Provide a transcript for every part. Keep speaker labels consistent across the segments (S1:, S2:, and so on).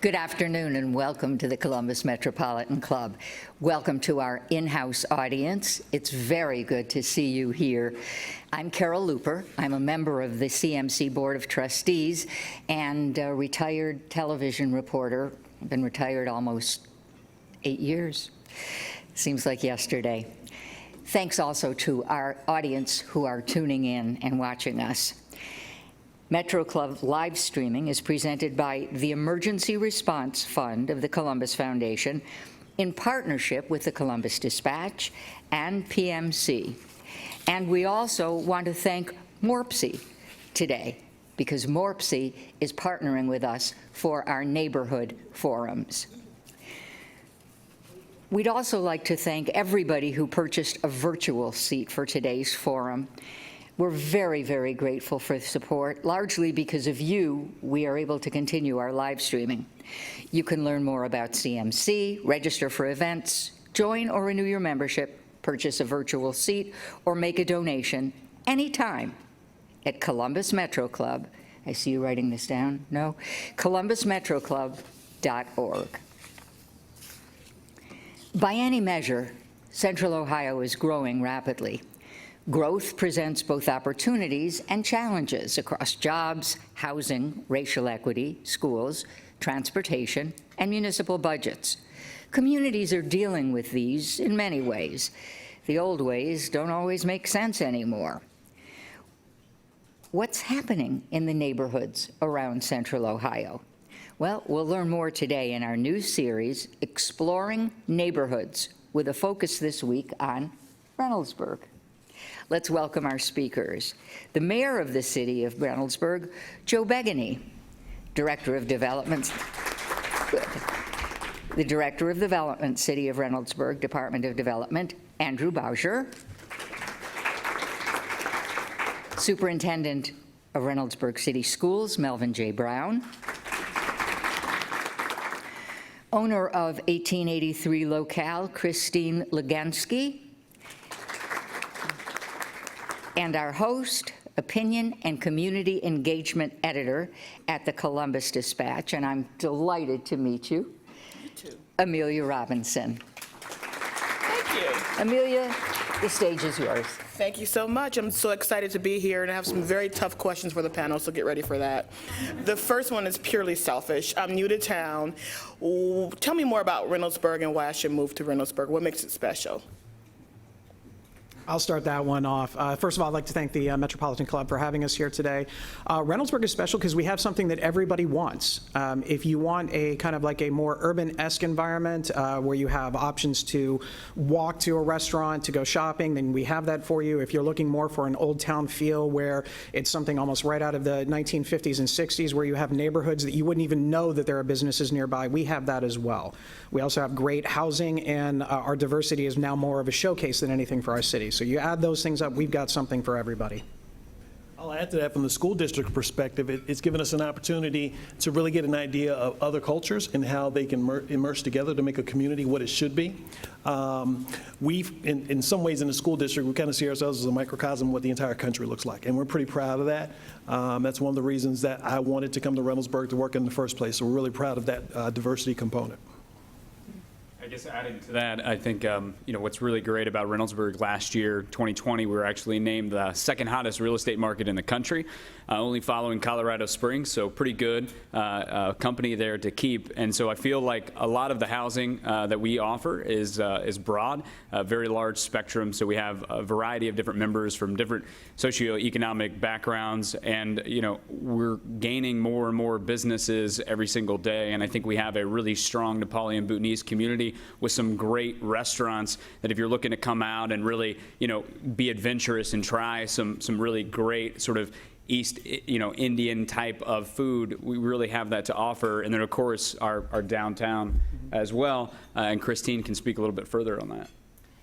S1: Good afternoon and welcome to the Columbus Metropolitan Club. Welcome to our in-house audience. It's very good to see you here. I'm Carol Looper. I'm a member of the CMC Board of Trustees and a retired television reporter. I've been retired almost 8 years. Seems like yesterday. Thanks also to our audience who are tuning in and watching us. Metro Club live streaming is presented by the Emergency Response Fund of the Columbus Foundation in partnership with the Columbus Dispatch and PMC. And we also want to thank MORPC today because MORPC is partnering with us for our neighborhood forums. We'd also like to thank everybody who purchased a virtual seat for today's forum. We're very, very grateful for the support. Largely because of you, we are able to continue our live streaming. You can learn more about CMC, register for events, join or renew your membership, purchase a virtual seat, or make a donation anytime at Columbus Metro Club. I see you writing this down. No? columbusmetroclub.org. By any measure, Central Ohio is growing rapidly. Growth presents both opportunities and challenges across jobs, housing, racial equity, schools, transportation, and municipal budgets. Communities are dealing with these in many ways. The old ways don't always make sense anymore. What's happening in the neighborhoods around Central Ohio? Well, we'll learn more today in our new series, Exploring Neighborhoods, with a focus this week on Reynoldsburg. Let's welcome our speakers. The mayor of the city of Reynoldsburg, Joe Begany, Director of Development, the Director of Development, City of Reynoldsburg, Department of Development, Andrew Boucher, Superintendent of Reynoldsburg City Schools, Melvin J. Brown, owner of 1883 Locale, Christine Legansky, and our host, opinion and community engagement editor at the Columbus Dispatch, and I'm delighted to meet you.
S2: You too.
S1: Amelia Robinson.
S2: Thank you.
S1: Amelia, the stage is yours.
S2: Thank you so much. I'm so excited to be here, and I have some very tough questions for the panel, so get ready for that. The first one is purely selfish. I'm new to town. Tell me more about Reynoldsburg and why I should move to Reynoldsburg. What makes it special?
S3: I'll start that one off. First of all, I'd like to thank the Metropolitan Club for having us here today. Reynoldsburg is special because we have something that everybody wants. If you want a kind of like a more urban-esque environment where you have options to walk to a restaurant, to go shopping, then we have that for you. If you're looking more for an old town feel where it's something almost right out of the 1950s and 60s where you have neighborhoods that you wouldn't even know that there are businesses nearby, we have that as well. We also have great housing, and our diversity is now more of a showcase than anything for our city. So you add those things up, we've got something for everybody.
S4: I'll add to that from the school district perspective. It's given us an opportunity to really get an idea of other cultures and how they can immerse together to make a community what it should be. In some ways in the school district, we kind of see ourselves as a microcosm of what the entire country looks like, and we're pretty proud of that. That's one of the reasons that I wanted to come to Reynoldsburg to work in the first place, so we're really proud of that diversity component.
S5: I guess adding to that, I think what's really great about Reynoldsburg last year, 2020, we were actually named the second hottest real estate market in the country, only following Colorado Springs, so pretty good company there to keep. And so I feel like a lot of the housing that we offer is broad, a very large spectrum. So we have a variety of different members from different socioeconomic backgrounds, and we're gaining more and more businesses every single day. And I think we have a really strong Napoleon Bhutanese community with some great restaurants that if you're looking to come out and really, be adventurous and try some really great sort of East, Indian type of food, we really have that to offer. And then of course our downtown as well. And Christine can speak a little bit further on that.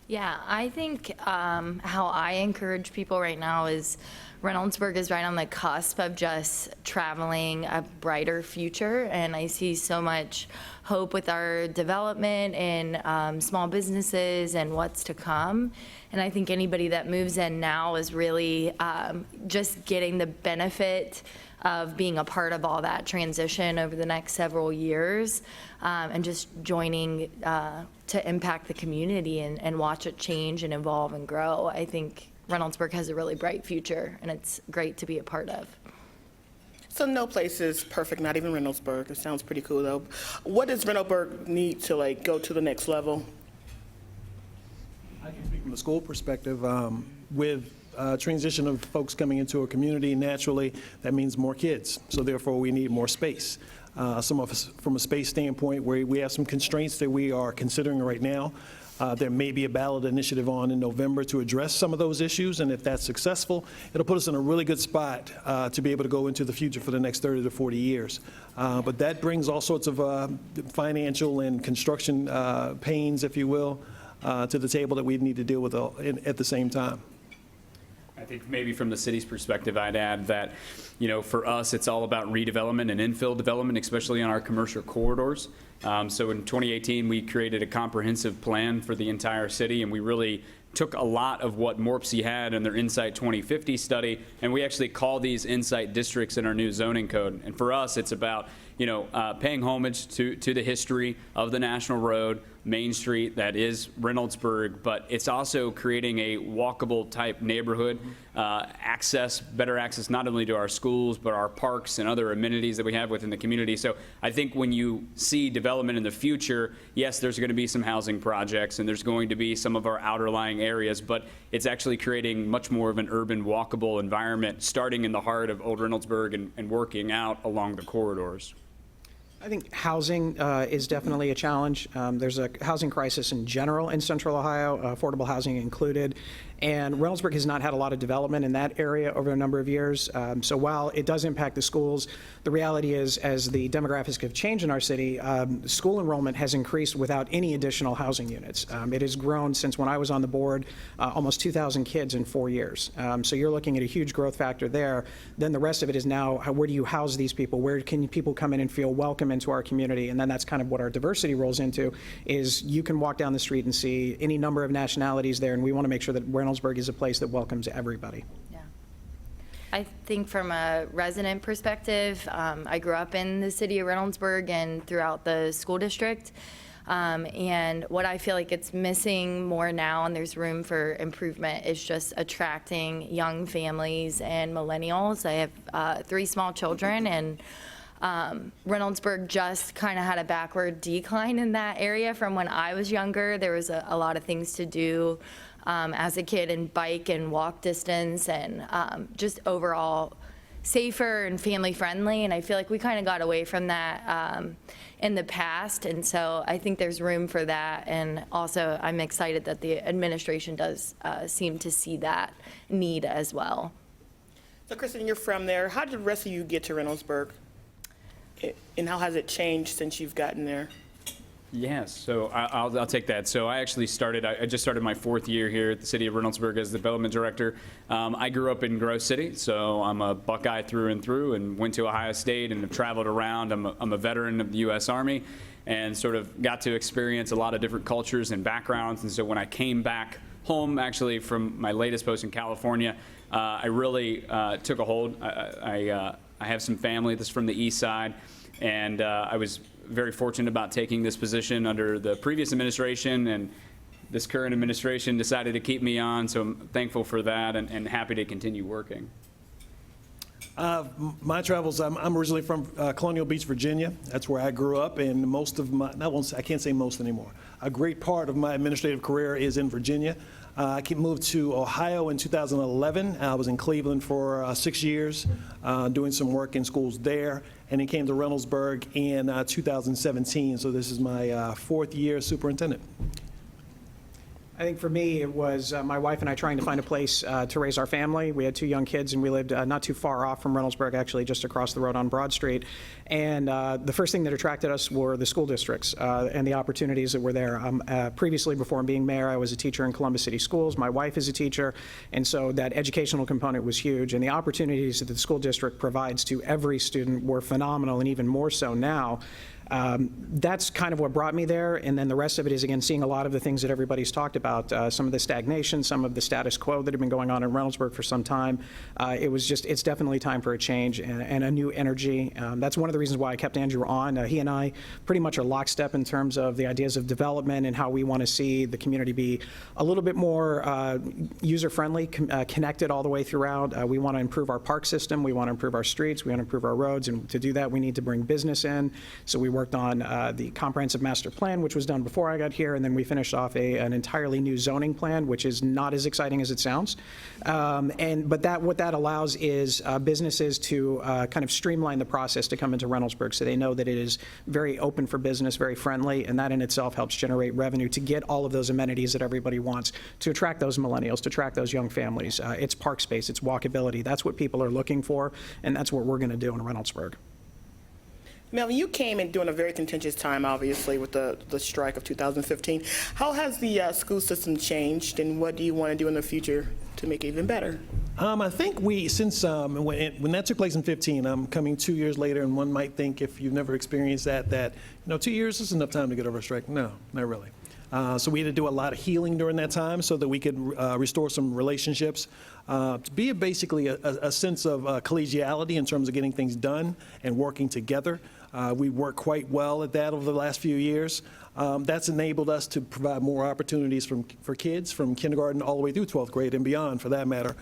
S6: Yeah, I think how I encourage people right now is Reynoldsburg is right on the cusp of just traveling a brighter future, and I see so much hope with our development and small businesses and what's to come. And I think anybody that moves in now is really just getting the benefit of being a part of all that transition over the next several years, and just joining to impact the community and watch it change and evolve and grow. I think Reynoldsburg has a really bright future, and it's great to be a part of.
S2: So no place is perfect, not even Reynoldsburg. It sounds pretty cool, though. What does Reynoldsburg need to, like, go to the next level?
S4: I can speak from the school perspective. With transition of folks coming into a community, naturally, that means more kids. So therefore, we need more space. Some of us, from a space standpoint, where we have some constraints that we are considering right now. There may be a ballot initiative on in November to address some of those issues, and if that's successful, it'll put us in a really good spot to be able to go into the future for the next 30 to 40 years. But that brings all sorts of financial and construction pains, if you will, to the table that we need to deal with at the same time.
S5: I think maybe from the city's perspective, I'd add that, for us, it's all about redevelopment and infill development, especially on our commercial corridors. So in 2018, we created a comprehensive plan for the entire city, and we really took a lot of what Morpsey had in their Insight 2050 study, and we actually call these Insight districts in our new zoning code. And for us, it's about paying homage to the history of the National Road, Main Street, that is Reynoldsburg, but it's also creating a walkable type neighborhood, better access not only to our schools, but our parks and other amenities that we have within the community. So I think when you see development in the future, yes, there's going to be some housing projects and there's going to be some of our outer lying areas, but it's actually creating much more of an urban walkable environment, starting in the heart of Old Reynoldsburg and working out along the corridors.
S3: I think housing is definitely a challenge. There's a housing crisis in general in Central Ohio, affordable housing included, and Reynoldsburg has not had a lot of development in that area over a number of years. So while it does impact the schools, the reality is, as the demographics have changed in our city, school enrollment has increased without any additional housing units. It has grown since when I was on the board, almost 2,000 kids in 4 years. So you're looking at a huge growth factor there. Then the rest of it is now, where do you house these people? Where can people come in and feel welcome into our community? And then that's kind of what our diversity rolls into, is you can walk down the street and see any number of nationalities there, and we want to make sure that Reynoldsburg is a place that welcomes everybody.
S6: Yeah. I think from a resident perspective, I grew up in the city of Reynoldsburg and throughout the school district. And what I feel like it's missing more now, and there's room for improvement, is just attracting young families and millennials. I have 3 small children, and Reynoldsburg just kind of had a backward decline in that area from when I was younger. There was a lot of things to do as a kid, and bike and walk distance, and just overall safer and family friendly. And I feel like we kind of got away from that in the past. And so I think there's room for that. And also I'm excited that the administration does seem to see that need as well.
S2: So Kristen, you're from there. How did the rest of you get to Reynoldsburg? And how has it changed since you've gotten there?
S5: Yes, so I'll take that. So I actually I just started my 4th year here at the city of Reynoldsburg as development director. I grew up in Grove City, so I'm a Buckeye through and through, and went to Ohio State and have traveled around. I'm a veteran of the U.S. Army, and sort of got to experience a lot of different cultures and backgrounds. And so when I came back home, actually from my latest post in California, I really took a hold. I have some family that's from the east side, and I was very fortunate about taking this position under the previous administration, and this current administration decided to keep me on, so I'm thankful for that and happy to continue working.
S4: My travels, I'm originally from Colonial Beach, Virginia. That's where I grew up, and most of my, I can't say most anymore. A great part of my administrative career is in Virginia. I moved to Ohio in 2011. I was in Cleveland for 6 years, doing some work in schools there, and then came to Reynoldsburg in 2017. So this is my 4th year superintendent.
S3: I think for me, it was my wife and I trying to find a place to raise our family. We had 2 young kids, and we lived not too far off from Reynoldsburg, actually just across the road on Broad Street. And the first thing that attracted us were the school districts and the opportunities that were there. Previously, before being mayor, I was a teacher in Columbus City Schools. My wife is a teacher, and so that educational component was huge. And the opportunities that the school district provides to every student were phenomenal, and even more so now. That's kind of what brought me there, and then the rest of it is, again, seeing a lot of the things that everybody's talked about, some of the stagnation, some of the status quo that have been going on in Reynoldsburg for some time. It's definitely time for a change and a new energy. That's one of the reasons why I kept Andrew on. He and I pretty much are lockstep in terms of the ideas of development and how we want to see the community be a little bit more user-friendly, connected all the way throughout. We want to improve our park system. We want to improve our streets. We want to improve our roads. And to do that, we need to bring business in. So we worked on the comprehensive master plan, which was done before I got here. And then we finished off an entirely new zoning plan, which is not as exciting as it sounds. But what that allows is businesses to kind of streamline the process to come into Reynoldsburg, so they know that it is very open for business, very friendly, and that in itself helps generate revenue to get all of those amenities that everybody wants, to attract those millennials, to attract those young families. It's park space, it's walkability. That's what people are looking for, and that's what we're going to do in Reynoldsburg.
S2: Melvin, you came in during a very contentious time, obviously, with the strike of 2015. How has the school system changed, and what do you want to do in the future to make it even better?
S4: I think since when that took place in 15, I'm coming 2 years later, and one might think, if you've never experienced that 2 years is enough time to get over a strike. No, not really. So we had to do a lot of healing during that time so that we could restore some relationships, to be basically a sense of collegiality in terms of getting things done and working together. We worked quite well at that over the last few years. That's enabled us to provide more opportunities for kids from kindergarten all the way through 12th grade and beyond, for that matter.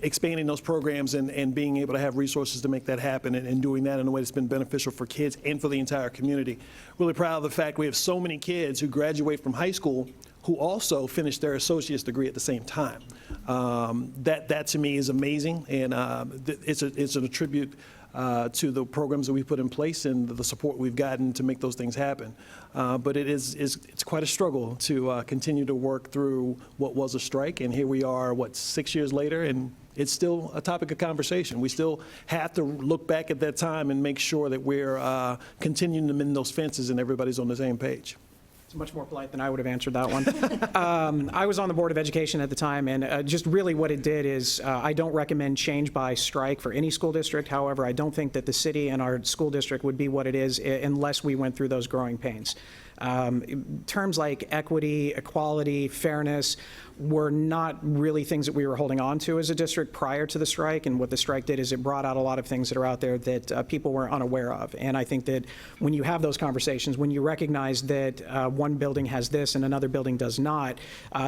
S4: Expanding those programs and being able to have resources to make that happen, and doing that in a way that's been beneficial for kids and for the entire community. Really proud of the fact we have so many kids who graduate from high school who also finish their associate's degree at the same time. That to me is amazing, and it's a tribute to the programs that we put in place and the support we've gotten to make those things happen. But it's quite a struggle to continue to work through what was a strike, and here we are, 6 years later, and it's still a topic of conversation. We still have to look back at that time and make sure that we're continuing to mend those fences and everybody's on the same page.
S3: It's much more polite than I would have answered that one. I was on the Board of Education at the time, and just really what it did is I don't recommend change by strike for any school district. However, I don't think that the city and our school district would be what it is unless we went through those growing pains. Terms like equity, equality, fairness were not really things that we were holding on to as a district prior to the strike, and what the strike did is it brought out a lot of things that are out there that people were unaware of. And I think that when you have those conversations, when you recognize that one building has this and another building does not,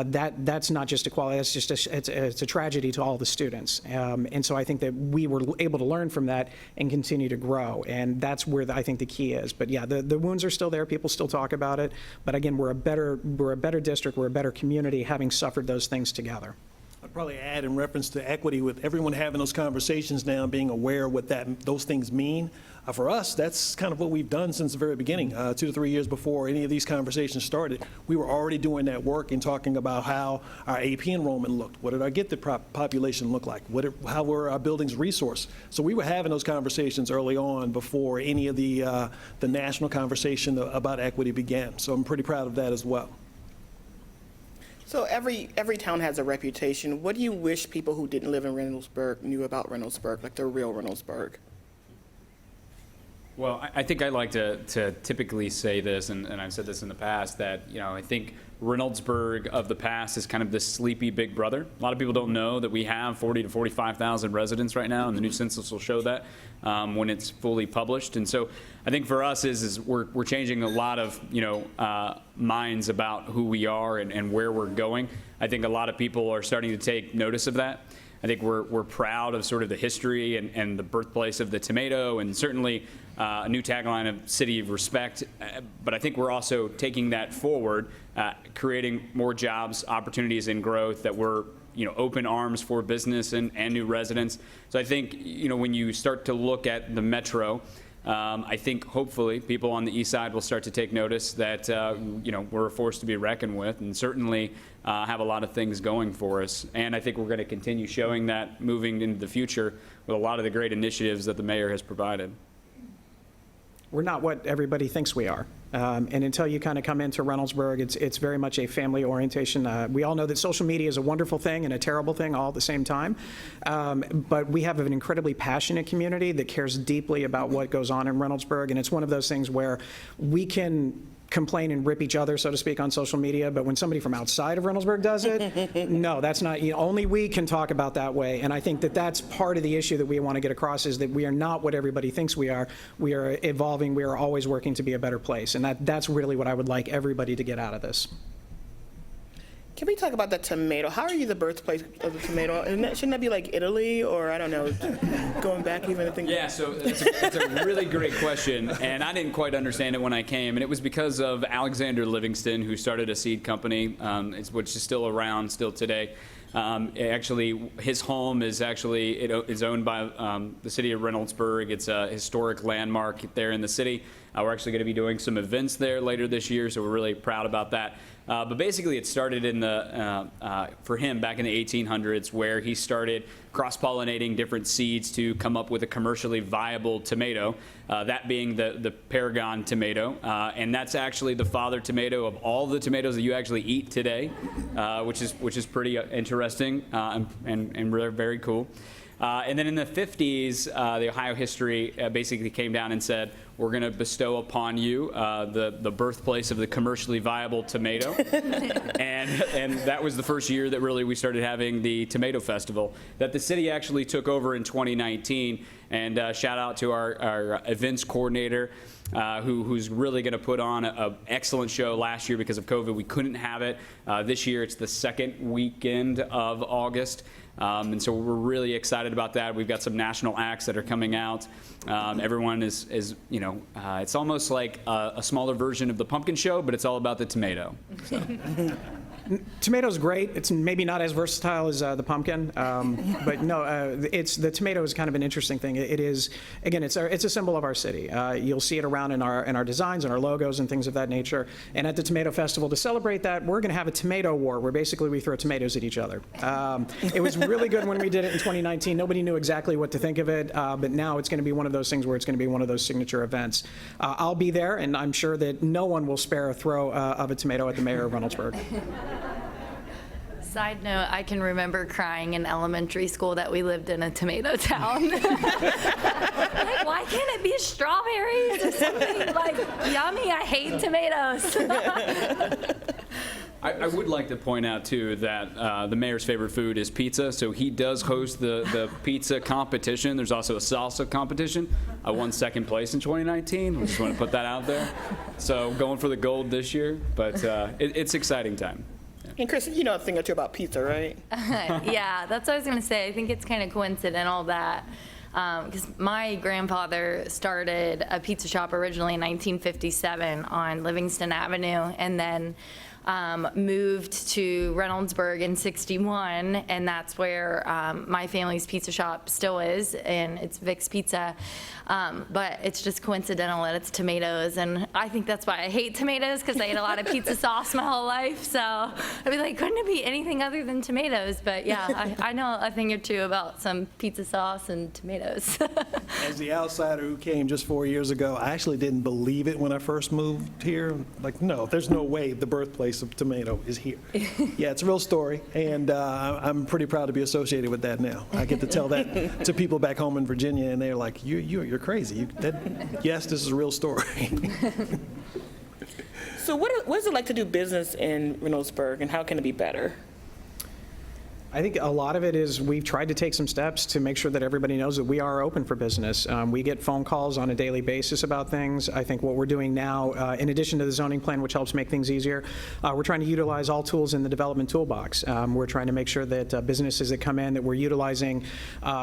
S3: that's not just equality, that's just it's a tragedy to all the students. And so I think that we were able to learn from that and continue to grow, and that's where I think the key is. But yeah, the wounds are still there, people still talk about it, but again, we're a better district, we're a better community having suffered those things together.
S4: I'd probably add, in reference to equity, with everyone having those conversations now, being aware of what those things mean. For us, that's kind of what we've done since the very beginning. 2 to 3 years before any of these conversations started, we were already doing that work and talking about how our AP enrollment looked. What did our gifted population look like? How were our buildings resourced? So we were having those conversations early on before any of the national conversation about equity began. So I'm pretty proud of that as well.
S2: So every town has a reputation. What do you wish people who didn't live in Reynoldsburg knew about Reynoldsburg, like the real Reynoldsburg?
S5: Well, I think I like to typically say this, and I've said this in the past, that, I think Reynoldsburg of the past is kind of this sleepy big brother. A lot of people don't know that we have 40 to 45,000 residents right now, and the new census will show that when it's fully published. And so I think for us is we're changing a lot of, minds about who we are and where we're going. I think a lot of people are starting to take notice of that. I think we're proud of sort of the history and the birthplace of the tomato, and certainly a new tagline of City of Respect. But I think we're also taking that forward, creating more jobs, opportunities, and growth, that we're open arms for business and new residents. So I think when you start to look at the metro, I think hopefully people on the east side will start to take notice that we're a force to be reckoned with, and certainly have a lot of things going for us. And I think we're going to continue showing that moving into the future with a lot of the great initiatives that the mayor has provided.
S3: We're not what everybody thinks we are. And until you kind of come into Reynoldsburg, it's very much a family orientation. We all know that social media is a wonderful thing and a terrible thing all at the same time. But we have an incredibly passionate community that cares deeply about what goes on in Reynoldsburg. And it's one of those things where we can complain and rip each other, so to speak, on social media, but when somebody from outside of Reynoldsburg does it, no, that's not, only we can talk about that way. And I think that that's part of the issue that we want to get across, is that we are not what everybody thinks we are. We are evolving. We are always working to be a better place. And that's really what I would like everybody to get out of this.
S2: Can we talk about the tomato? How are you the birthplace of the tomato? Shouldn't that be like Italy, or I don't know, going back even to think?
S5: Yeah, so it's a really great question, and I didn't quite understand it when I came, and it was because of Alexander Livingston, who started a seed company, which is still around still today. Actually, his home is owned by the city of Reynoldsburg. It's a historic landmark there in the city. We're actually going to be doing some events there later this year, so we're really proud about that. But basically, it started for him back in the 1800s, where he started cross-pollinating different seeds to come up with a commercially viable tomato, that being the Paragon tomato. And that's actually the father tomato of all the tomatoes that you actually eat today, which is pretty interesting and really very cool. And then in the 50s, the Ohio History basically came down and said, we're going to bestow upon you the birthplace of the commercially viable tomato. and that was the first year that really we started having the Tomato Festival that the city actually took over in 2019. And shout out to our events coordinator, who's really going to put on an excellent show. Last year, because of COVID, we couldn't have it. This year, it's the second weekend of August. And so we're really excited about that. We've got some national acts that are coming out. Everyone is it's almost like a smaller version of the pumpkin show, but it's all about the tomato. So.
S3: Tomato's great. It's maybe not as versatile as the pumpkin, but no, the tomato is kind of an interesting thing. It is, again, it's a symbol of our city. You'll see it around in our designs and our logos and things of that nature. And at the Tomato Festival, to celebrate that, we're going to have a tomato war, where basically we throw tomatoes at each other. It was really good when we did it in 2019. Nobody knew exactly what to think of it, but now it's going to be one of those things where it's going to be one of those signature events. I'll be there, and I'm sure that no one will spare a throw of a tomato at the mayor of Reynoldsburg.
S6: Side note, I can remember crying in elementary school that we lived in a tomato town. Like, why can't it be strawberries or something like yummy? I hate tomatoes.
S5: I would like to point out, too, that the mayor's favorite food is pizza, so he does host the pizza competition. There's also a salsa competition. I won second place in 2019. I just want to put that out there. So going for the gold this year, but it's exciting time.
S2: And Chris, you know a thing or two about pizza, right?
S6: Yeah, that's what I was going to say. I think it's kind of coincidental that, because my grandfather started a pizza shop originally in 1957 on Livingston Avenue, and then moved to Reynoldsburg in '61, and that's where my family's pizza shop still is, and it's Vic's Pizza. But it's just coincidental that it's tomatoes, and I think that's why I hate tomatoes, because I ate a lot of pizza sauce my whole life. So I'd be like, couldn't it be anything other than tomatoes? But yeah, I know a thing or two about some pizza sauce and tomatoes.
S4: As the outsider who came just 4 years ago, I actually didn't believe it when I first moved here. Like, no, there's no way the birthplace of tomato is here. Yeah, it's a real story, and I'm pretty proud to be associated with that now. I get to tell that to people back home in Virginia, and they're like, you're crazy. Yes, this is a real story.
S2: So what is it like to do business in Reynoldsburg, and how can it be better?
S3: I think a lot of it is we've tried to take some steps to make sure that everybody knows that we are open for business. We get phone calls on a daily basis about things. I think what we're doing now, in addition to the zoning plan, which helps make things easier, we're trying to utilize all tools in the development toolbox. We're trying to make sure that businesses that come in, that we're utilizing,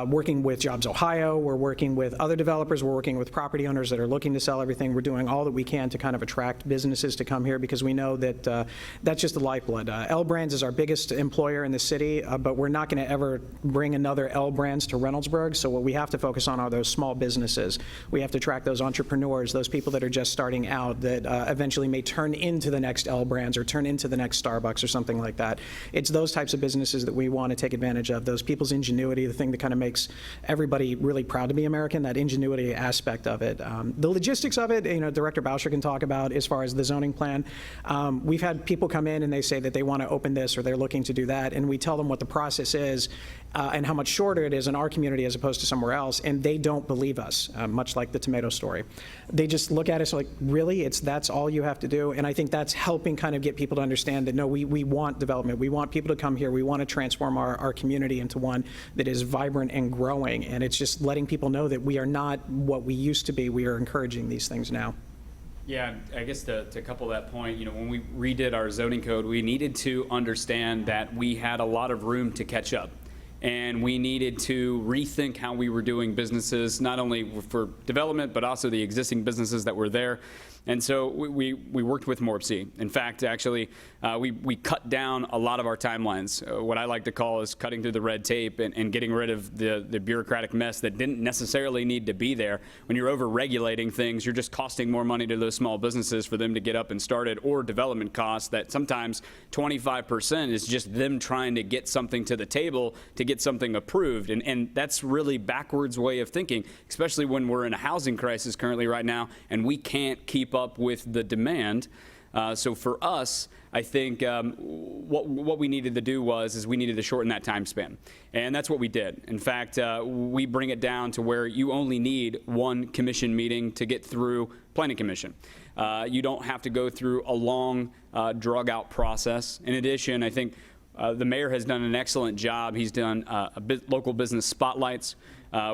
S3: working with Jobs Ohio, we're working with other developers, we're working with property owners that are looking to sell everything. We're doing all that we can to kind of attract businesses to come here, because we know that that's just the lifeblood. L Brands is our biggest employer in the city. but we're not going to ever bring another L Brands to Reynoldsburg. So what we have to focus on are those small businesses. We have to track those entrepreneurs, those people that are just starting out that eventually may turn into the next L Brands or turn into the next Starbucks or something like that. It's those types of businesses that we want to take advantage of, those people's ingenuity, the thing that kind of makes everybody really proud to be American, that ingenuity aspect of it. The logistics of it, Director Bauscher can talk about as far as the zoning plan. We've had people come in and they say that they want to open this or they're looking to do that, and we tell them what the process is and how much shorter it is in our community as opposed to somewhere else, and they don't believe us, much like the tomato story. They just look at us like, really? That's all you have to do? And I think that's helping kind of get people to understand that, no, we want development. We want people to come here. We want to transform our community into one that is vibrant and growing, and it's just letting people know that we are not what we used to be. We are encouraging these things now.
S5: Yeah, I guess to couple that point, when we redid our zoning code, we needed to understand that we had a lot of room to catch up. And we needed to rethink how we were doing businesses, not only for development, but also the existing businesses that were there. And so we worked with MORPC. In fact, actually, we cut down a lot of our timelines. What I like to call is cutting through the red tape and getting rid of the bureaucratic mess that didn't necessarily need to be there. When you're over-regulating things, you're just costing more money to those small businesses for them to get up and started, or development costs that sometimes 25% is just them trying to get something to the table to get something approved. And that's really backwards way of thinking, especially when we're in a housing crisis currently right now and we can't keep up with the demand. So for us, I think what we needed to do is we needed to shorten that time span. And that's what we did. In fact, we bring it down to where you only need one commission meeting to get through Planning Commission. You don't have to go through a long, drug-out process. In addition, I think the mayor has done an excellent job. He's done local business spotlights.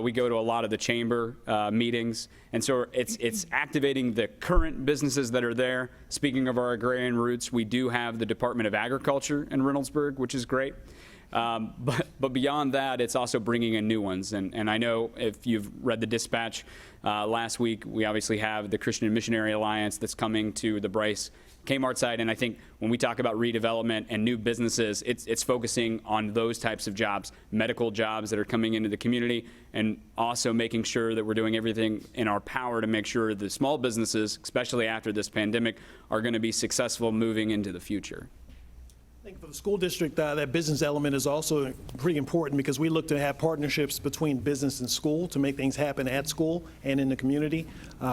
S5: We go to a lot of the chamber meetings, and so it's activating the current businesses that are there. Speaking of our agrarian roots, we do have the Department of Agriculture in Reynoldsburg, which is great. But beyond that, it's also bringing in new ones. And I know if you've read the dispatch last week, we obviously have the Christian Missionary Alliance that's coming to the Bryce Kmart side. And I think when we talk about redevelopment and new businesses, it's focusing on those types of jobs, medical jobs that are coming into the community, and also making sure that we're doing everything in our power to make sure the small businesses, especially after this pandemic, are going to be successful moving into the future.
S4: I think for the school district, that business element is also pretty important because we look to have partnerships between business and school to make things happen at school and in the community,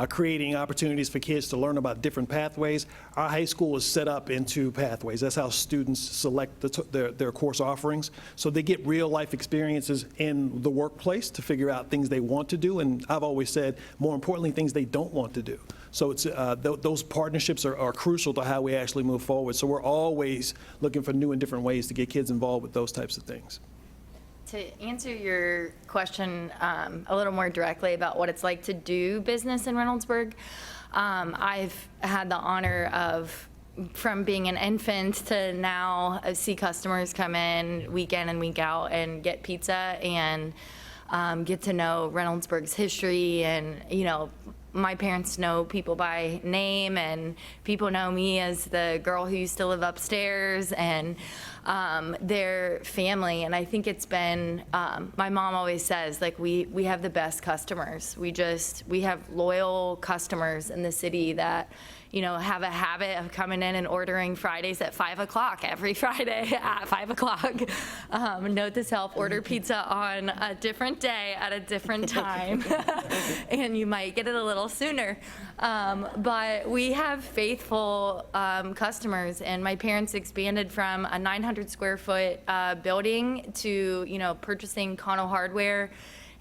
S4: creating opportunities for kids to learn about different pathways. Our high school is set up into pathways. That's how students select their course offerings. So they get real life experiences in the workplace to figure out things they want to do. And I've always said, more importantly, things they don't want to do. So it's those partnerships are crucial to how we actually move forward. So we're always looking for new and different ways to get kids involved with those types of things.
S6: To answer your question a little more directly about what it's like to do business in Reynoldsburg, I've had the honor of, from being an infant to now, see customers come in week in and week out and get pizza and get to know Reynoldsburg's history. And, my parents know people by name, and people know me as the girl who used to live upstairs, and their family. And I think it's been, my mom always says, like, we have the best customers. We have loyal customers in the city that, have a habit of coming in and ordering Fridays at 5 o'clock every Friday at 5 o'clock. Note to self, order pizza on a different day at a different time, and you might get it a little sooner. But we have faithful customers, and my parents expanded from a 900 square foot building to, purchasing Connell Hardware.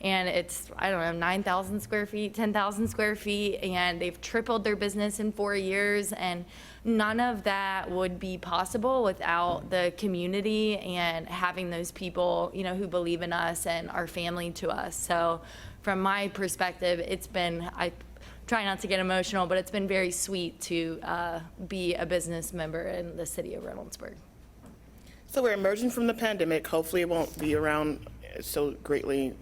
S6: And it's, 9,000 square feet, 10,000 square feet, and they've tripled their business in 4 years. And none of that would be possible without the community and having those people, who believe in us and are family to us. So from my perspective, it's been, I try not to get emotional, but it's been very sweet to be a business member in the city of Reynoldsburg.
S2: So we're emerging from the pandemic. Hopefully it won't be around so greatly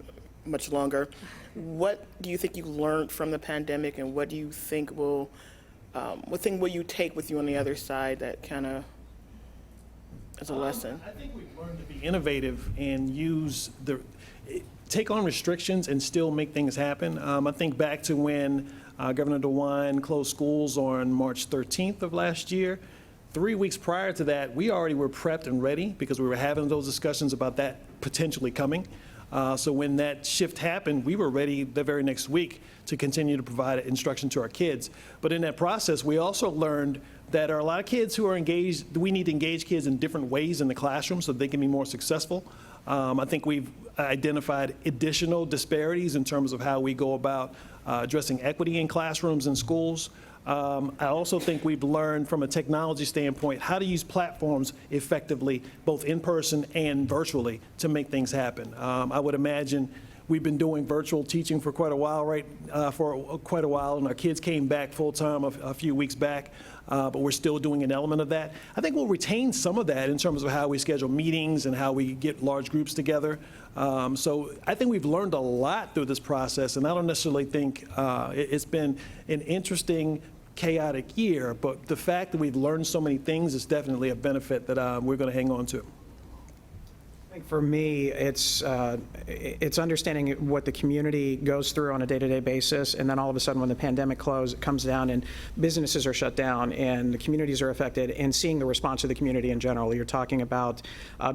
S2: much longer. What do you think you learned from the pandemic, and what do you think what thing will you take with you on the other side that kind of as a lesson?
S4: I think we've learned to be innovative and take on restrictions and still make things happen. I think back to when Governor DeWine closed schools on March 13th of last year. 3 weeks prior to that, we already were prepped and ready because we were having those discussions about that potentially coming. So when that shift happened, we were ready the very next week to continue to provide instruction to our kids. But in that process, we also learned that there are a lot of kids who are engaged. We need to engage kids in different ways in the classroom so they can be more successful. I think we've identified additional disparities in terms of how we go about addressing equity in classrooms and schools. I also think we've learned from a technology standpoint how to use platforms effectively, both in person and virtually, to make things happen. I would imagine we've been doing virtual teaching for quite a while, and our kids came back full-time a few weeks back, but we're still doing an element of that. I think we'll retain some of that in terms of how we schedule meetings and how we get large groups together. So I think we've learned a lot through this process, and I don't necessarily think it's been an interesting, chaotic year, but the fact that we've learned so many things is definitely a benefit that we're going to hang on to.
S3: I think for me, it's understanding what the community goes through on a day-to-day basis, and then all of a sudden when the pandemic comes down and businesses are shut down and the communities are affected, and seeing the response of the community in general. You're talking about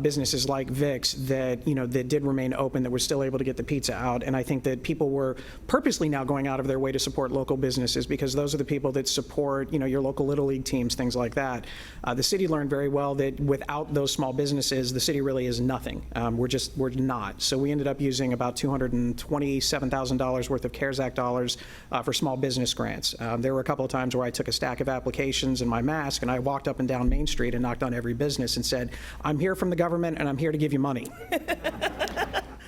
S3: businesses like Vic's that did remain open, that were still able to get the pizza out, and I think that people were purposely now going out of their way to support local businesses because those are the people that support your local Little League teams, things like that. The city learned very well that without those small businesses, the city really is nothing. We're not. So we ended up using about $227,000 worth of CARES Act dollars for small business grants. There were a couple of times where I took a stack of applications and my mask, and I walked up and down Main Street and knocked on every business and said, "I'm here from the government, and I'm here to give you money."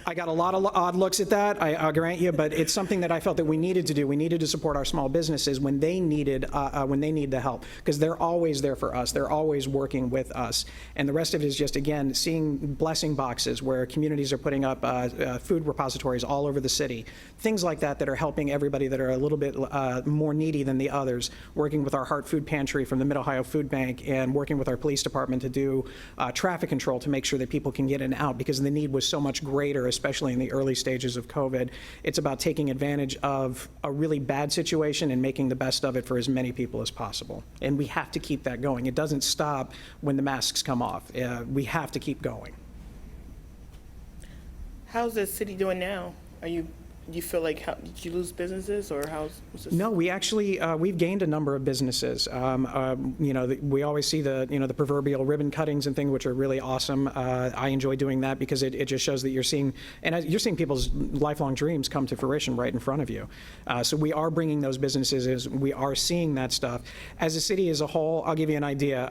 S3: I got a lot of odd looks at that, I'll grant you, but it's something that I felt that we needed to do. We needed to support our small businesses when they need the help, because they're always there for us. They're always working with us. And the rest of it is just, again, seeing blessing boxes where communities are putting up food repositories all over the city, things like that are helping everybody that are a little bit more needy than the others, working with our Heart Food Pantry from the Mid-Ohio Food Bank and working with our police department to do traffic control to make sure that people can get in and out, because the need was so much greater, especially in the early stages of COVID. It's about taking advantage of a really bad situation and making the best of it for as many people as possible. And we have to keep that going. It doesn't stop when the masks come off. We have to keep going.
S2: How's the city doing now? Do you feel like, did you lose businesses, or what's this?
S3: No, we actually, we've gained a number of businesses. We always see the proverbial ribbon cuttings and things, which are really awesome. I enjoy doing that because it just shows that you're seeing people's lifelong dreams come to fruition right in front of you. So we are bringing those businesses, we are seeing that stuff. As a city as a whole, I'll give you an idea.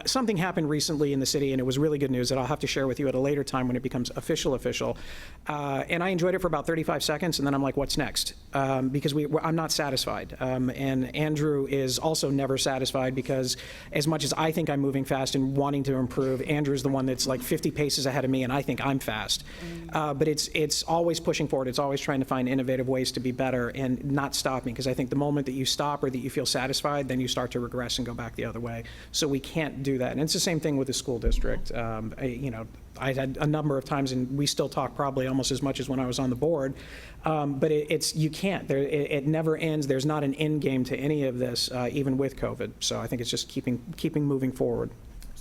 S3: Something happened recently in the city, and it was really good news that I'll have to share with you at a later time when it becomes official. And I enjoyed it for about 35 seconds, and then I'm like, what's next? Because I'm not satisfied. And Andrew is also never satisfied, because as much as I think I'm moving fast and wanting to improve, Andrew's the one that's like 50 paces ahead of me, and I think I'm fast. But it's always pushing forward. It's always trying to find innovative ways to be better and not stopping, because I think the moment that you stop or that you feel satisfied, then you start to regress and go back the other way. So we can't do that. And it's the same thing with the school district. I had a number of times, and we still talk probably almost as much as when I was on the board, but you can't. It never ends. There's not an end game to any of this, even with COVID. So I think it's just keeping moving forward.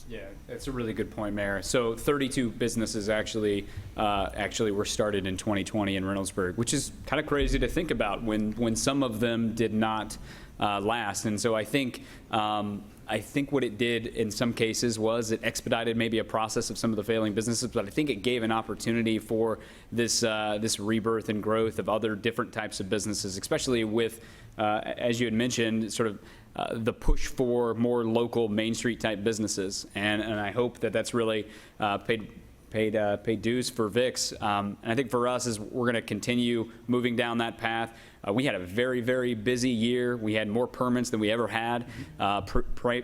S5: Yeah, that's a really good point, Mayor. So 32 businesses actually were started in 2020 in Reynoldsburg, which is kind of crazy to think about when some of them did not last. And so I think what it did in some cases was it expedited maybe a process of some of the failing businesses, but I think it gave an opportunity for this rebirth and growth of other different types of businesses, especially with, as you had mentioned, sort of the push for more local Main Street type businesses. And I hope that that's really paid dues for Vic's. And I think for us, is we're going to continue moving down that path. We had a very, very busy year. We had more permits than we ever had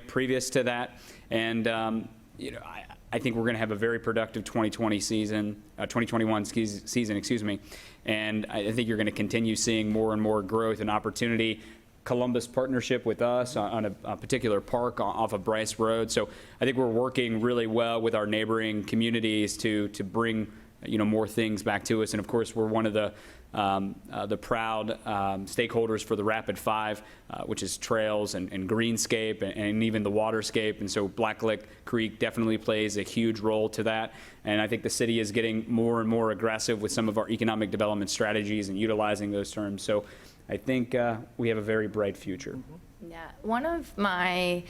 S5: previous to that. And I think we're going to have a very productive 2021 season, excuse me. And I think you're going to continue seeing more and more growth and opportunity Columbus partnership with us on a particular park off of Bryce Road. So I think we're working really well with our neighboring communities to bring more things back to us. And of course, we're one of the proud stakeholders for the Rapid 5, which is trails and greenscape and even the waterscape. And so Blacklick Creek definitely plays a huge role to that. And I think the city is getting more and more aggressive with some of our economic development strategies and utilizing those terms. So I think we have a very bright future.
S6: Yeah, one of my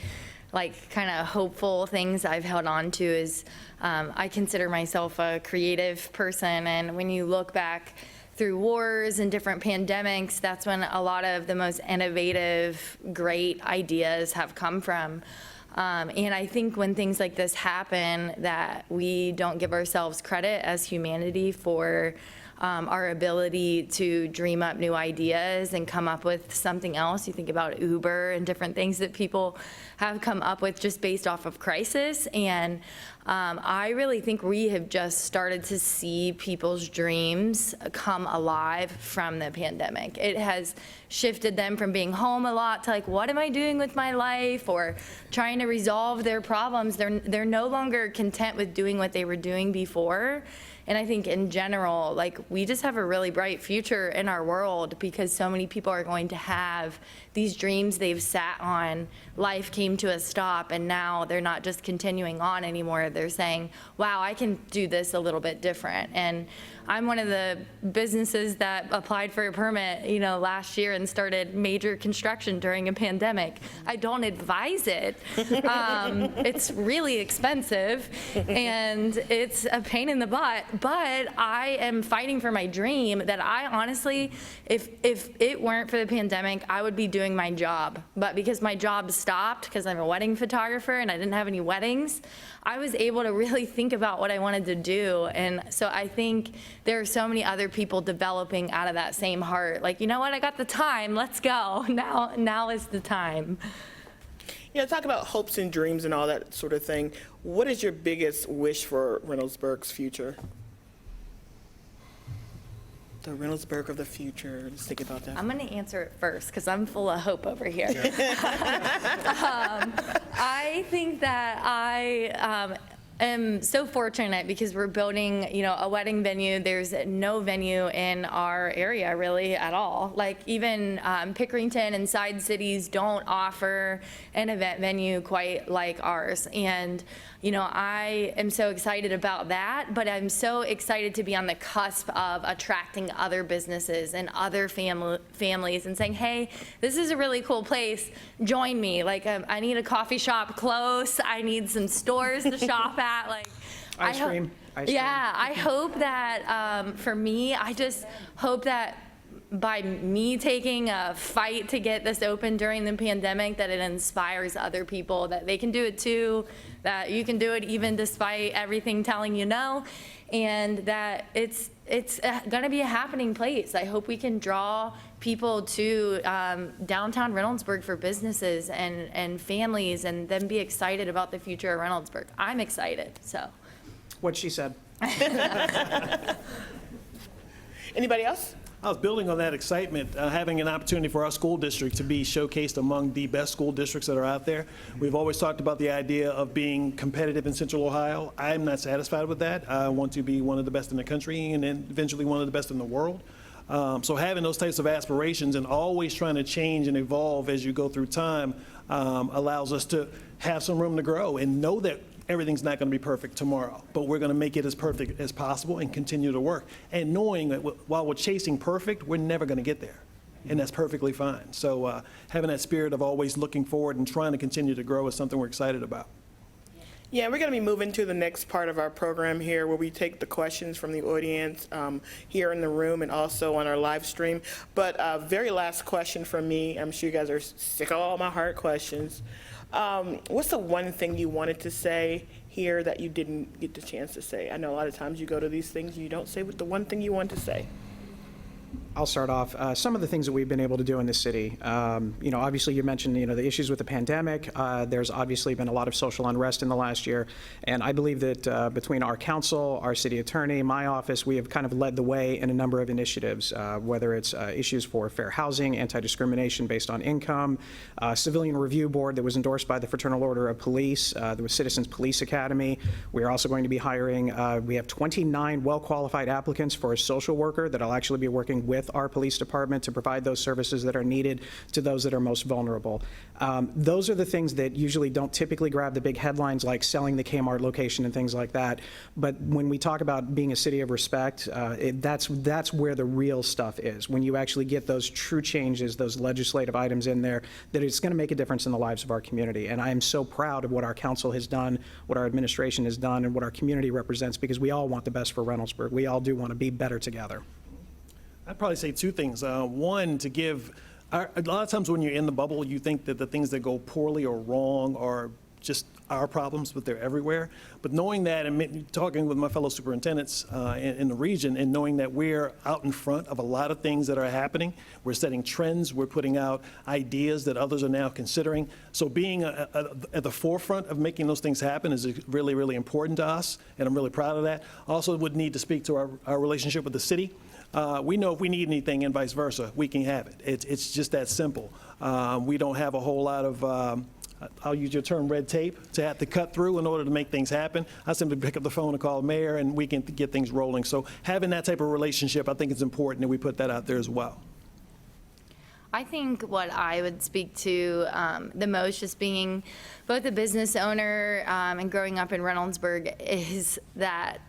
S6: kind of hopeful things I've held on to is I consider myself a creative person, and when you look back through wars and different pandemics, that's when a lot of the most innovative, great ideas have come from. And I think when things like this happen, that we don't give ourselves credit as humanity for our ability to dream up new ideas and come up with something else. You think about Uber and different things that people have come up with just based off of crisis. And I really think we have just started to see people's dreams come alive from the pandemic. It has shifted them from being home a lot to what am I doing with my life, or trying to resolve their problems. They're no longer content with doing what they were doing before. And I think in general, we just have a really bright future in our world because so many people are going to have these dreams they've sat on. Life came to a stop, and now they're not just continuing on anymore. They're saying, wow, I can do this a little bit different. And I'm one of the businesses that applied for a permit, last year and started major construction during a pandemic. I don't advise it. It's really expensive and it's a pain in the butt, but I am fighting for my dream that I honestly, if it weren't for the pandemic, I would be doing my job. But because my job stopped because I'm a wedding photographer and I didn't have any weddings, I was able to really think about what I wanted to do. And so I think there are so many other people developing out of that same heart. You know what, I got the time, let's go. Now is the time.
S2: Talk about hopes and dreams and all that sort of thing. What is your biggest wish for Reynoldsburg's future? The Reynoldsburg of the future. Just think about that.
S6: I'm going to answer it first because I'm full of hope over here. I think that I am so fortunate because we're building, a wedding venue. There's no venue in our area really at all. Even Pickerington and side cities don't offer an event venue quite like ours. And I am so excited about that, but I'm so excited to be on the cusp of attracting other businesses and other families and saying, hey, this is a really cool place, join me. I need a coffee shop close, I need some stores to shop at.
S3: Ice cream.
S6: Yeah, I hope that for me, I just hope that by me taking a fight to get this open during the pandemic, that it inspires other people that they can do it too, that you can do it even despite everything telling you no, and that it's going to be a happening place. I hope we can draw people to downtown Reynoldsburg for businesses and families, and then be excited about the future of Reynoldsburg. I'm excited, so.
S3: What she said.
S2: Anybody else?
S4: I was building on that excitement, having an opportunity for our school district to be showcased among the best school districts that are out there. We've always talked about the idea of being competitive in Central Ohio. I'm not satisfied with that. I want to be one of the best in the country and then eventually one of the best in the world. So having those types of aspirations and always trying to change and evolve as you go through time allows us to have some room to grow and know that everything's not going to be perfect tomorrow, but we're going to make it as perfect as possible and continue to work. And knowing that while we're chasing perfect, we're never going to get there. And that's perfectly fine. So having that spirit of always looking forward and trying to continue to grow is something we're excited about.
S2: Yeah, we're going to be moving to the next part of our program here where we take the questions from the audience here in the room and also on our live stream. But very last question from me. I'm sure you guys are sick of all my hard questions. What's the one thing you wanted to say here that you didn't get the chance to say? I know a lot of times you go to these things, you don't say what the one thing you want to say.
S3: I'll start off. Some of the things that we've been able to do in this city, obviously you mentioned, the issues with the pandemic. There's obviously been a lot of social unrest in the last year. And I believe that between our council, our city attorney, my office, we have kind of led the way in a number of initiatives, whether it's issues for fair housing, anti-discrimination based on income, civilian review board that was endorsed by the Fraternal Order of Police, the Citizens Police Academy. We are also going to be hiring, we have 29 well-qualified applicants for a social worker that will actually be working with our police department to provide those services that are needed to those that are most vulnerable. Those are the things that usually don't typically grab the big headlines, like selling the Kmart location and things like that. But when we talk about being a city of respect, that's where the real stuff is. When you actually get those true changes, those legislative items in there, that it's going to make a difference in the lives of our community. And I am so proud of what our council has done, what our administration has done, and what our community represents, because we all want the best for Reynoldsburg. We all do want to be better together.
S4: I'd probably say two things. One, to give, a lot of times when you're in the bubble, you think that the things that go poorly or wrong are just our problems, but they're everywhere. But knowing that and talking with my fellow superintendents in the region, and knowing that we're out in front of a lot of things that are happening, we're setting trends, we're putting out ideas that others are now considering. So being at the forefront of making those things happen is really, really important to us, and I'm really proud of that. Also would need to speak to our relationship with the city. We know if we need anything and vice versa, we can have it. It's just that simple. We don't have a whole lot of, I'll use your term, red tape to have to cut through in order to make things happen. I simply pick up the phone and call the mayor, and we can get things rolling. So having that type of relationship, I think it's important, and we put that out there as well.
S6: I think what I would speak to the most, just being both a business owner and growing up in Reynoldsburg, is that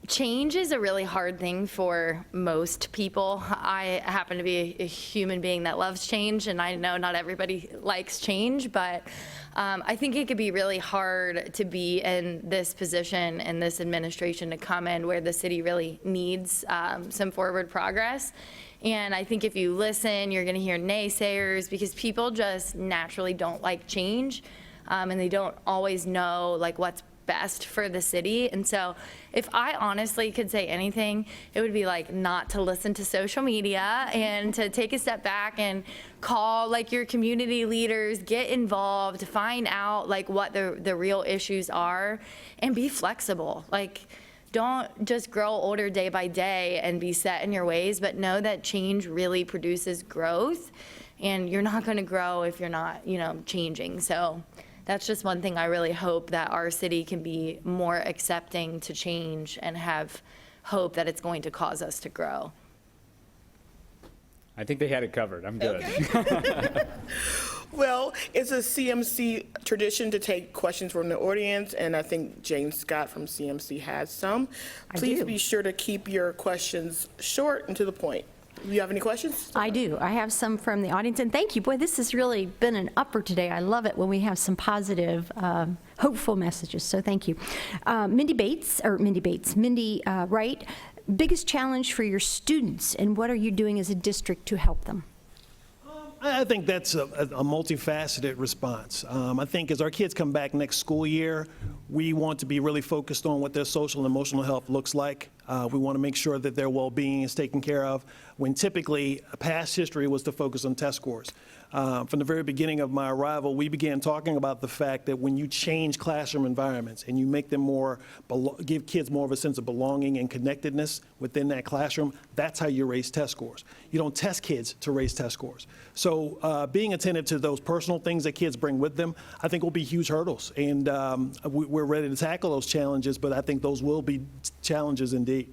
S6: change is a really hard thing for most people. I happen to be a human being that loves change, and I know not everybody likes change, but I think it could be really hard to be in this position and this administration to come in where the city really needs some forward progress. And I think if you listen, you're going to hear naysayers, because people just naturally don't like change, and they don't always know like what's best for the city. And so if I honestly could say anything, it would be like not to listen to social media, and to take a step back and call like your community leaders, get involved, find out like what the real issues are, and be flexible. Like, don't just grow older day by day and be set in your ways, but know that change really produces growth, and you're not going to grow if you're not, changing. So that's just one thing I really hope, that our city can be more accepting to change and have hope that it's going to cause us to grow.
S5: I think they had it covered. I'm good.
S2: Okay. Well, it's a CMC tradition to take questions from the audience, and I think Jane Scott from CMC has some. Please be sure to keep your questions short and to the point. Do you have any questions?
S7: I do. I have some from the audience, and thank you. Boy, this has really been an upper today. I love it when we have some positive, hopeful messages, so thank you. Mindy Wright, biggest challenge for your students, and what are you doing as a district to help them?
S4: I think that's a multifaceted response. I think as our kids come back next school year, we want to be really focused on what their social and emotional health looks like. We want to make sure that their well-being is taken care of, when typically past history was to focus on test scores. From the very beginning of my arrival, we began talking about the fact that when you change classroom environments and you make them give kids more of a sense of belonging and connectedness within that classroom, that's how you raise test scores. You don't test kids to raise test scores. So being attentive to those personal things that kids bring with them, I think will be huge hurdles. And we're ready to tackle those challenges, but I think those will be challenges indeed.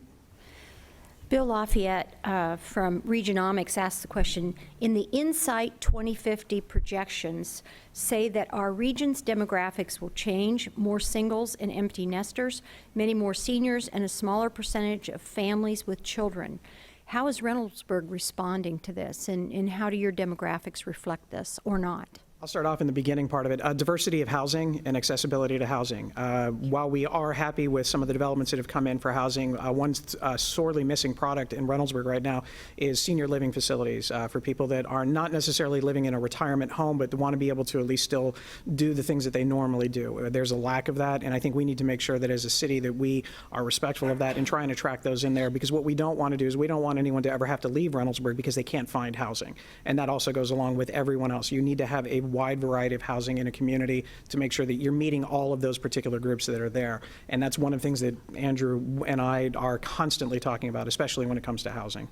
S7: Bill Lafayette from Regionomics asked the question, in the Insight 2050 projections say that our region's demographics will change, more singles and empty nesters, many more seniors, and a smaller percentage of families with children. How is Reynoldsburg responding to this, and how do your demographics reflect this, or not?
S3: I'll start off in the beginning part of it. Diversity of housing and accessibility to housing. While we are happy with some of the developments that have come in for housing, one sorely missing product in Reynoldsburg right now is senior living facilities for people that are not necessarily living in a retirement home, but want to be able to at least still do the things that they normally do. There's a lack of that, and I think we need to make sure that as a city that we are respectful of that and try and attract those in there, because what we don't want to do is we don't want anyone to ever have to leave Reynoldsburg because they can't find housing. And that also goes along with everyone else. You need to have a wide variety of housing in a community to make sure that you're meeting all of those particular groups that are there. And that's one of the things that Andrew and I are constantly talking about, especially when it comes to housing.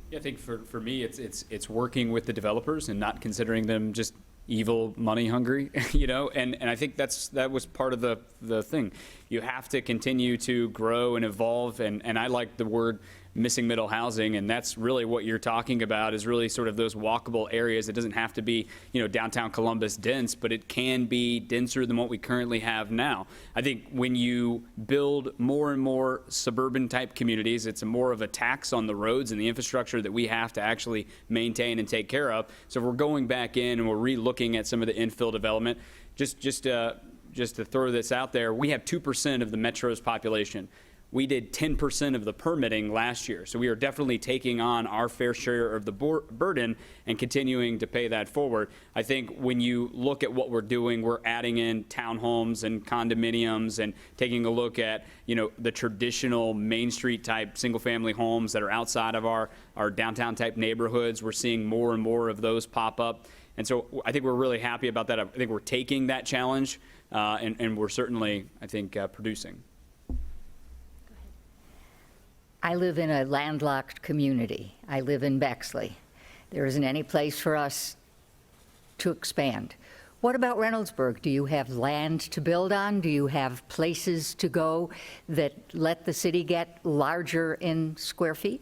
S5: Yeah, I think for me, it's working with the developers and not considering them just evil, money hungry, you know, and I think that was part of the thing. You have to continue to grow and evolve, and I like the word missing middle housing, and that's really what you're talking about, is really sort of those walkable areas. It doesn't have to be, you know, downtown Columbus dense, but it can be denser than what we currently have now. I think when you build more and more suburban type communities, it's more of a tax on the roads and the infrastructure that we have to actually maintain and take care of. So if we're going back in and we're re-looking at some of the infill development, just to throw this out there, we have 2% of the metro's population. We did 10% of the permitting last year. So we are definitely taking on our fair share of the burden and continuing to pay that forward. I think when you look at what we're doing, we're adding in townhomes and condominiums and taking a look at, you know, the traditional Main Street type single family homes that are outside of our downtown type neighborhoods. We're seeing more and more of those pop up. And so I think we're really happy about that. I think we're taking that challenge and we're certainly, I think, producing.
S1: I live in a landlocked community. I live in Bexley. There isn't any place for us to expand. What about Reynoldsburg? Do you have land to build on? Do you have places to go that let the city get larger in square feet?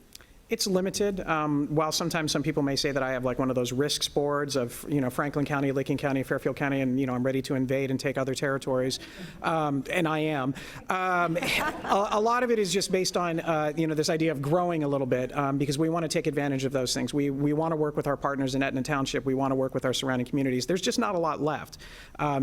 S3: It's limited. While sometimes some people may say that I have like one of those risks boards of, you know, Franklin County, Licking County, Fairfield County, and, you know, I'm ready to invade and take other territories, and I am. A lot of it is just based on, you know, this idea of growing a little bit, because we want to take advantage of those things. We want to work with our partners in Etna Township. We want to work with our surrounding communities. There's just not a lot left.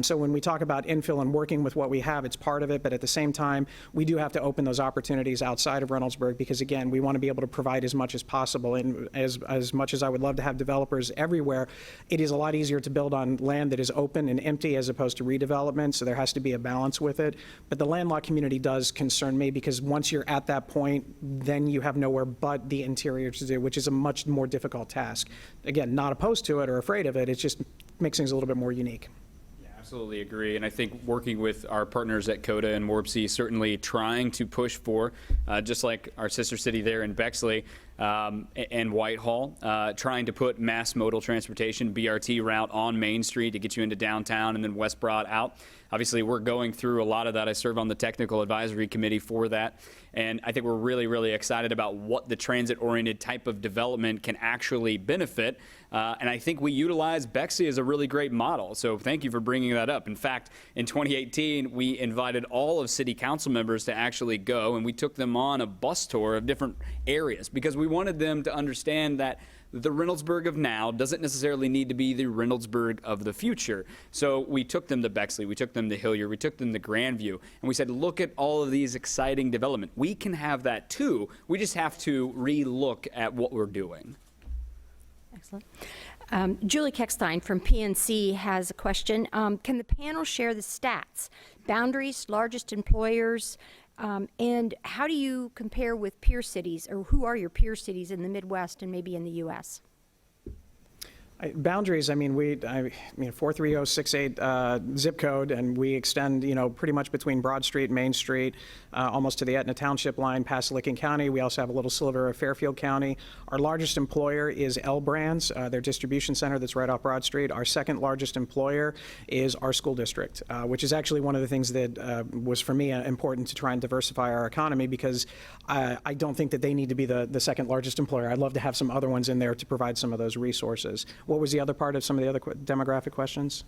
S3: So when we talk about infill and working with what we have, it's part of it, but at the same time, we do have to open those opportunities outside of Reynoldsburg, because again, we want to be able to provide as much as possible. And as much as I would love to have developers everywhere, it is a lot easier to build on land that is open and empty as opposed to redevelopment, so there has to be a balance with it. But the landlocked community does concern me, because once you're at that point, then you have nowhere but the interior to do, which is a much more difficult task. Again, not opposed to it or afraid of it, it just makes things a little bit more unique.
S5: Absolutely agree, and I think working with our partners at CODA and Warpsy, certainly trying to push for, just like our sister city there in Bexley and Whitehall, trying to put mass modal transportation, BRT route on Main Street to get you into downtown and then West Broad out. Obviously, we're going through a lot of that. I serve on the technical advisory committee for that. And I think we're really, really excited about what the transit-oriented type of development can actually benefit. And I think we utilize Bexley as a really great model. So thank you for bringing that up. In fact, in 2018, we invited all of city council members to actually go, and we took them on a bus tour of different areas because we wanted them to understand that the Reynoldsburg of now doesn't necessarily need to be the Reynoldsburg of the future. So we took them to Bexley, we took them to Hilliard, we took them to Grandview, and we said, look at all of these exciting development. We can have that too. We just have to re-look at what we're doing.
S7: Excellent. Julie Keckstein from PNC has a question. Can the panel share the stats, boundaries, largest employers, and how do you compare with peer cities, or who are your peer cities in the Midwest and maybe in the U.S.?
S3: Boundaries, I mean, 43068 zip code, and we extend, you know, pretty much between Broad Street, Main Street, almost to the Etna Township line past Licking County. We also have a little sliver of Fairfield County. Our largest employer is L Brands, their distribution center that's right off Broad Street. Our second largest employer is our school district, which is actually one of the things that was for me important to try and diversify our economy, because I don't think that they need to be the second largest employer. I'd love to have some other ones in there to provide some of those resources. What was the other part of some of the other demographic questions?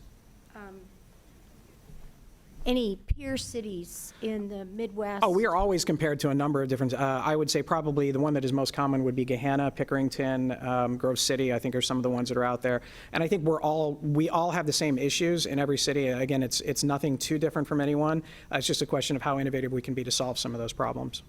S7: any peer cities in the Midwest?
S3: Oh, we are always compared to a number of different, I would say probably the one that is most common would be Gahanna, Pickerington, Grove City, I think are some of the ones that are out there. And I think we all have the same issues in every city. Again, it's nothing too different from anyone. It's just a question of how innovative we can be to solve some of those problems.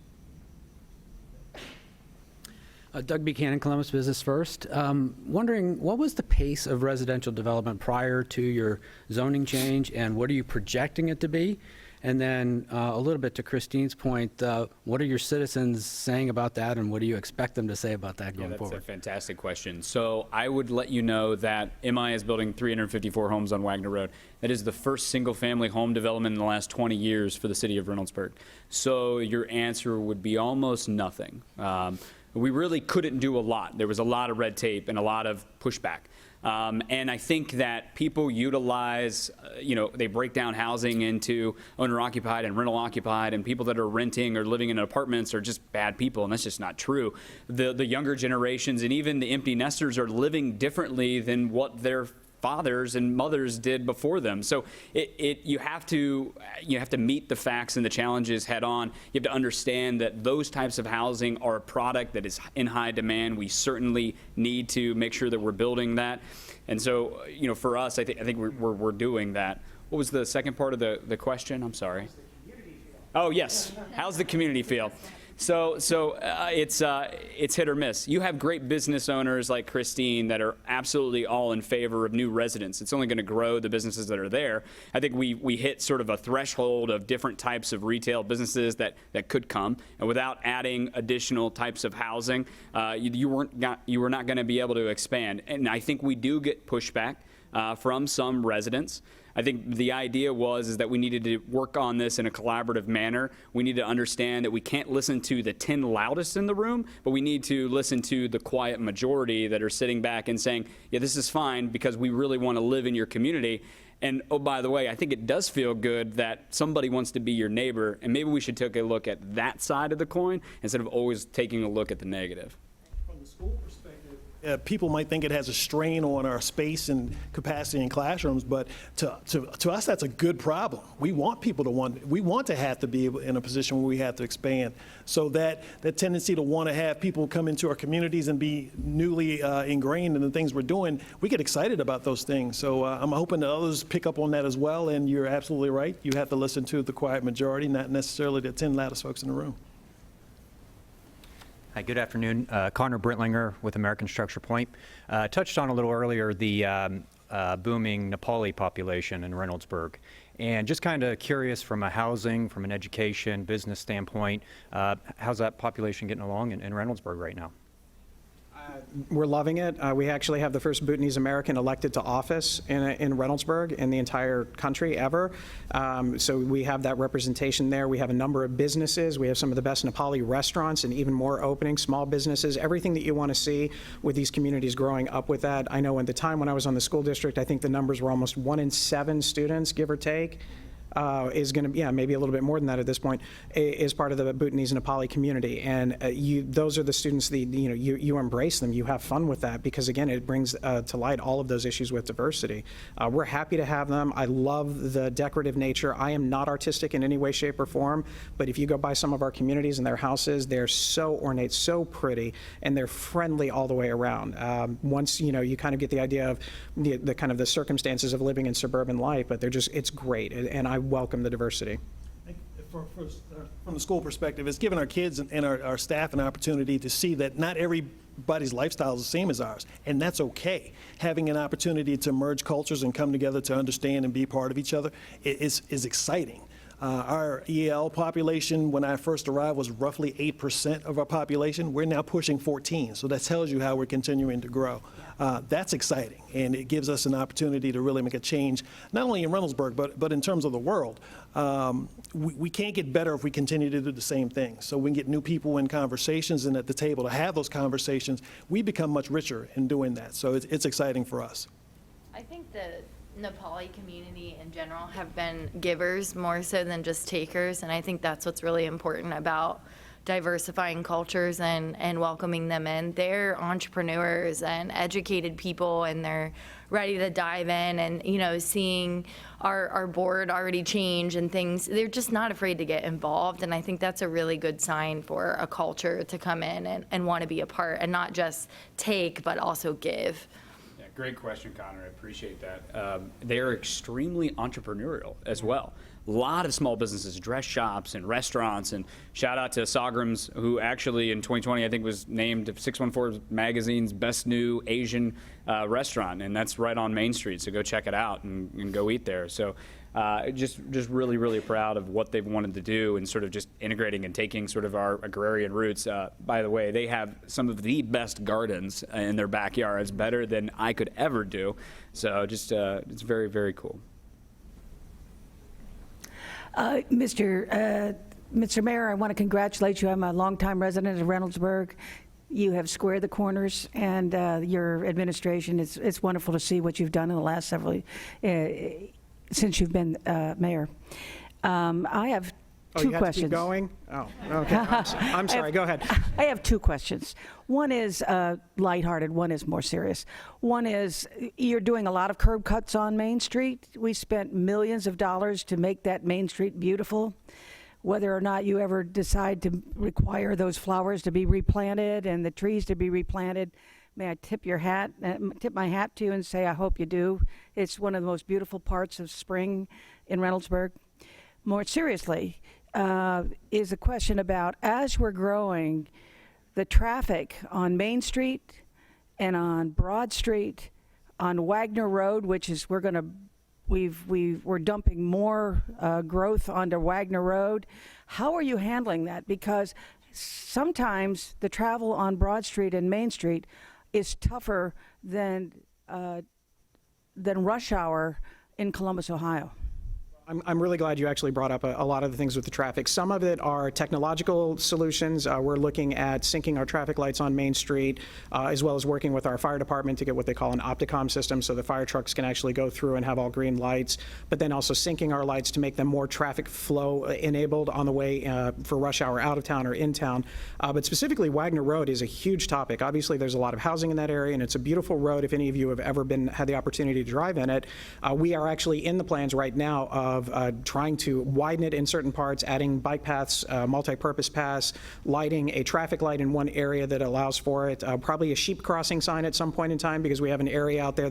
S8: Doug Buchanan, Columbus Business First. Wondering, what was the pace of residential development prior to your zoning change, and what are you projecting it to be? And then a little bit to Christine's point, what are your citizens saying about that, and what do you expect them to say about that going
S5: That's
S8: forward?
S5: a fantastic question. So I would let you know that MI is building 354 homes on Wagner Road. That is the first single-family home development in the last 20 years for the city of Reynoldsburg. So your answer would be almost nothing. We really couldn't do a lot. There was a lot of red tape and a lot of pushback. And I think that people utilize, they break down housing into owner-occupied and rental-occupied, and people that are renting or living in apartments are just bad people, and that's just not true. The younger generations and even the empty nesters are living differently than what their fathers and mothers did before them. So you have to meet the facts and the challenges head on. You have to understand that those types of housing are a product that is in high demand. We certainly need to make sure that we're building that. And so, for us, I think we're doing that. What was the second part of the question? I'm sorry. Oh, yes. How's the community feel? So it's hit or miss. You have great business owners like Christine that are absolutely all in favor of new residents. It's only going to grow the businesses that are there. I think we hit sort of a threshold of different types of retail businesses that could come, and without adding additional types of housing, you were not going to be able to expand. And I think we do get pushback from some residents. I think the idea is that we needed to work on this in a collaborative manner. We need to understand that we can't listen to the 10 loudest in the room, but we need to listen to the quiet majority that are sitting back and saying, yeah, this is fine because we really want to live in your community. And oh, by the way, I think it does feel good that somebody wants to be your neighbor, and maybe we should take a look at that side of the coin instead of always taking a look at the negative.
S4: From the school perspective, people might think it has a strain on our space and capacity in classrooms, but to us, that's a good problem. We want people to have to be in a position where we have to expand. So that tendency to want to have people come into our communities and be newly ingrained in the things we're doing, we get excited about those things. So I'm hoping that others pick up on that as well, and you're absolutely right. You have to listen to the quiet majority, not necessarily the 10 loudest folks in the room.
S9: Hi, good afternoon. Connor Brittlinger with American Structure Point. Touched on a little earlier the booming Nepali population in Reynoldsburg. And just kind of curious from a housing, from an education, business standpoint, how's that population getting along in Reynoldsburg right now?
S3: We're loving it. We actually have the first Bhutanese American elected to office in Reynoldsburg in the entire country ever. So we have that representation there. We have a number of businesses. We have some of the best Nepali restaurants and even more opening, small businesses, everything that you want to see with these communities growing up with that. I know at the time when I was on the school district, I think the numbers were almost 1 in 7 students, give or take. Is going to, maybe a little bit more than that at this point, is part of the Bhutanese and Nepali community. And those are the students that, you embrace them, you have fun with that, because again, it brings to light all of those issues with diversity. We're happy to have them. I love the decorative nature. I am not artistic in any way, shape, or form, but if you go by some of our communities and their houses, they're so ornate, so pretty, and they're friendly all the way around. Once, you kind of get the idea of the kind of the circumstances of living in suburban life, but it's great, and I welcome the diversity.
S4: From the school perspective, it's given our kids and our staff an opportunity to see that not everybody's lifestyle is the same as ours, and that's okay. Having an opportunity to merge cultures and come together to understand and be part of each other is exciting. Our EL population, when I first arrived, was roughly 8% of our population. We're now pushing 14, so that tells you how we're continuing to grow. That's exciting, and it gives us an opportunity to really make a change, not only in Reynoldsburg, but in terms of the world. We can't get better if we continue to do the same thing. So we can get new people in conversations and at the table to have those conversations. We become much richer in doing that, so it's exciting for us.
S6: I think the Nepali community in general have been givers more so than just takers, and I think that's what's really important about diversifying cultures and welcoming them in. They're entrepreneurs and educated people, and they're ready to dive in, and, you know, seeing our board already change and things, they're just not afraid to get involved. And I think that's a really good sign for a culture to come in and want to be a part and not just take, but also give.
S5: Yeah, great question, Connor. I appreciate that. They are extremely entrepreneurial as well. A lot of small businesses, dress shops and restaurants, and shout out to Sograms, who actually in 2020, I think, was named 614 Magazine's best new Asian restaurant, and that's right on Main Street, so go check it out and go eat there. So just really, really proud of what they've wanted to do and sort of just integrating and taking sort of our agrarian roots. By the way, they have some of the best gardens in their backyards, better than I could ever do. So just it's very, very cool.
S10: Mr. Mayor, I want to congratulate you. I'm a longtime resident of Reynoldsburg. You have squared the corners, and your administration, it's wonderful to see what you've done in the last several, since you've been mayor. I have two
S3: you have
S10: questions.
S3: To keep going? Oh, okay. I'm sorry. Go ahead.
S10: I have two questions. One is lighthearted, one is more serious. One is, you're doing a lot of curb cuts on Main Street. We spent millions of dollars to make that Main Street beautiful. Whether or not you ever decide to require those flowers to be replanted and the trees to be replanted, may I tip my hat to you and say I hope you do. It's one of the most beautiful parts of spring in Reynoldsburg. More seriously, is a question about, as we're growing, the traffic on Main Street and on Broad Street, on Wagner Road, which is we're dumping more growth onto Wagner Road. How are you handling that? Because sometimes the travel on Broad Street and Main Street is tougher than rush hour in Columbus, Ohio.
S3: I'm really glad you actually brought up a lot of the things with the traffic. Some of it are technological solutions. We're looking at syncing our traffic lights on Main Street, as well as working with our fire department to get what they call an Opticom system, so the fire trucks can actually go through and have all green lights, but then also syncing our lights to make them more traffic flow enabled on the way for rush hour out of town or in town. But specifically, Wagner Road is a huge topic. Obviously, there's a lot of housing in that area, and it's a beautiful road. If any of you have ever had the opportunity to drive in it, we are actually in the plans right now of trying to widen it in certain parts, adding bike paths, multi-purpose paths, lighting a traffic light in one area that allows for it, probably a sheep crossing sign at some point in time, because we have an area out there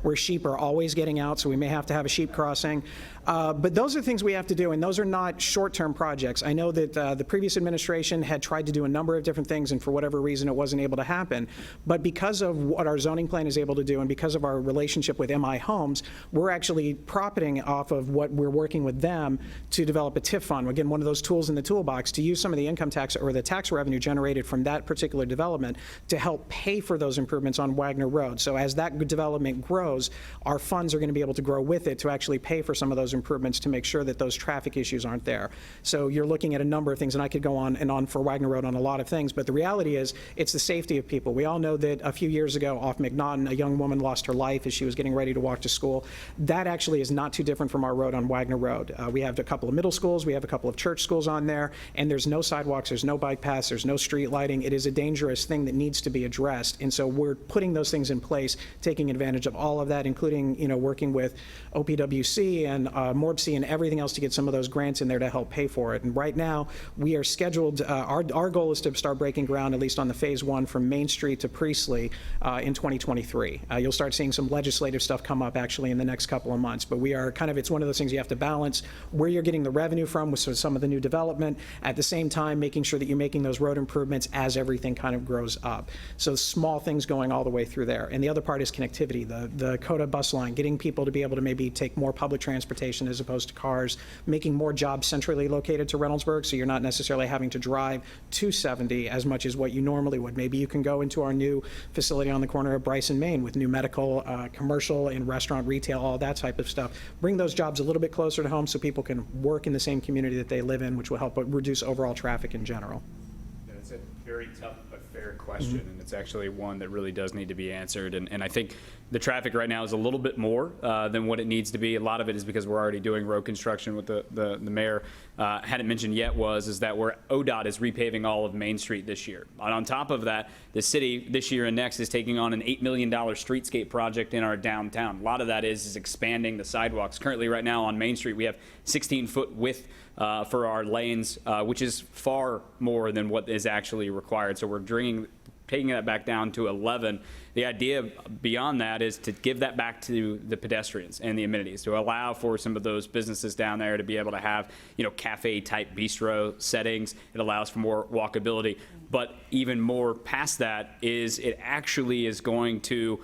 S3: where sheep are always getting out, so we may have to have a sheep crossing. But those are things we have to do, and those are not short-term projects. I know that the previous administration had tried to do a number of different things, and for whatever reason it wasn't able to happen. But because of what our zoning plan is able to do, and because of our relationship with MI Homes, we're actually profiting off of what we're working with them to develop a TIF fund. Again, one of those tools in the toolbox to use some of the income tax or the tax revenue generated from that particular development to help pay for those improvements on Wagner Road. So as that development grows, our funds are going to be able to grow with it to actually pay for some of those improvements to make sure that those traffic issues aren't there. So you're looking at a number of things, and I could go on and on for Wagner Road on a lot of things, but the reality is it's the safety of people. We all know that a few years ago off McNaughton, a young woman lost her life as she was getting ready to walk to school. That actually is not too different from our road on Wagner Road. We have a couple of middle schools, we have a couple of church schools on there, and there's no sidewalks, there's no bike paths, there's no street lighting. It is a dangerous thing that needs to be addressed, and so we're putting those things in place, taking advantage of all of that, including working with OPWC and MORBC and everything else to get some of those grants in there to help pay for it. And right now, we are scheduled, our goal is to start breaking ground, at least on the phase one, from Main Street to Priestley in 2023. You'll start seeing some legislative stuff come up actually in the next couple of months, but we are it's one of those things you have to balance where you're getting the revenue from with some of the new development, at the same time making sure that you're making those road improvements as everything kind of grows up. So small things going all the way through there. And the other part is connectivity, the COTA bus line, getting people to be able to maybe take more public transportation as opposed to cars, making more jobs centrally located to Reynoldsburg, so you're not necessarily having to drive to 70 as much as what you normally would. Maybe you can go into our new facility on the corner of Bryce and Main with new medical, commercial, and restaurant, retail, all that type of stuff. Bring those jobs a little bit closer to home so people can work in the same community that they live in, which will help reduce overall traffic in general.
S5: That's it. very tough but fair question, and it's actually one that really does need to be answered. And I think the traffic right now is a little bit more than what it needs to be. A lot of it is because we're already doing road construction. What the mayor hadn't mentioned yet is that ODOT is repaving all of Main Street this year. And on top of that, the city this year and next is taking on an $8 million streetscape project in our downtown. A lot of that is expanding the sidewalks. Currently, right now on Main Street, we have 16-foot width for our lanes, which is far more than what is actually required. So we're taking that back down to 11. The idea beyond that is to give that back to the pedestrians and the amenities, to allow for some of those businesses down there to be able to have, cafe-type bistro settings. It allows for more walkability. But even more past that is it actually is going to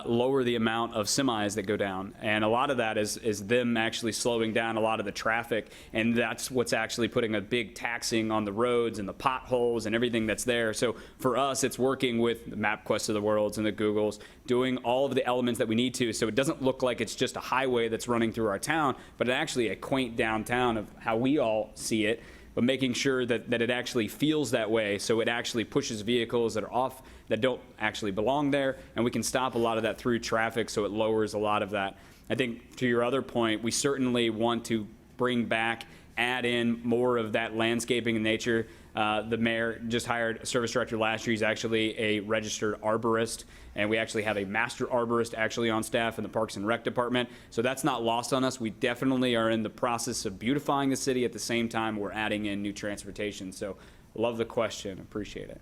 S5: lower the amount of semis that go down. And a lot of that is them actually slowing down a lot of the traffic. And that's what's actually putting a big taxing on the roads and the potholes and everything that's there. So for us, it's working with the MapQuest of the worlds and the Googles, doing all of the elements that we need to, so it doesn't look like it's just a highway that's running through our town, but actually a quaint downtown of how we all see it, but making sure that it actually feels that way, so it actually pushes vehicles that are off, that don't actually belong there, and we can stop a lot of that through traffic, so it lowers a lot of that. I think to your other point, we certainly want to bring back, add in more of that landscaping in nature. The mayor just hired a service director last year. He's actually a registered arborist, and we actually have a master arborist actually on staff in the Parks and Rec department. So that's not lost on us. We definitely are in the process of beautifying the city. At the same time, we're adding in new transportation. So love the question. Appreciate it.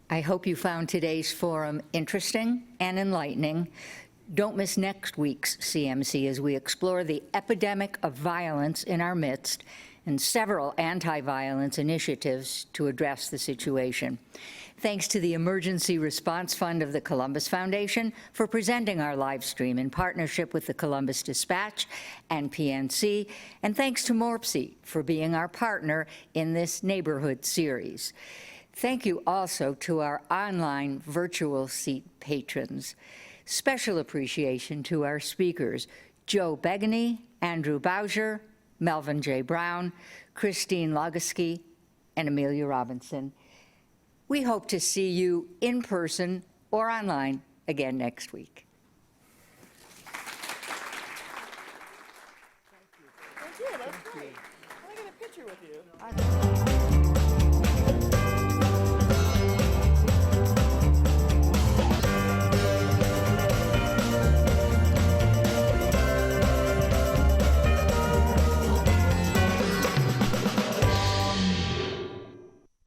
S1: I hope you found today's forum interesting and enlightening. Don't miss next week's CMC as we explore the epidemic of violence in our midst and several anti-violence initiatives to address the situation. Thanks to the Emergency Response Fund of the Columbus Foundation for presenting our live stream in partnership with the Columbus Dispatch and PNC, and thanks to MORPSI for being our partner in this neighborhood series. Thank you also to our online virtual seat patrons. Special appreciation to our speakers, Joe Begany, Andrew Bowser, Melvin J. Brown, Christine Logoski, and Amelia Robinson. We hope to see you in person or online again next week.
S2: Thank you. That's great. I want to get a picture with you.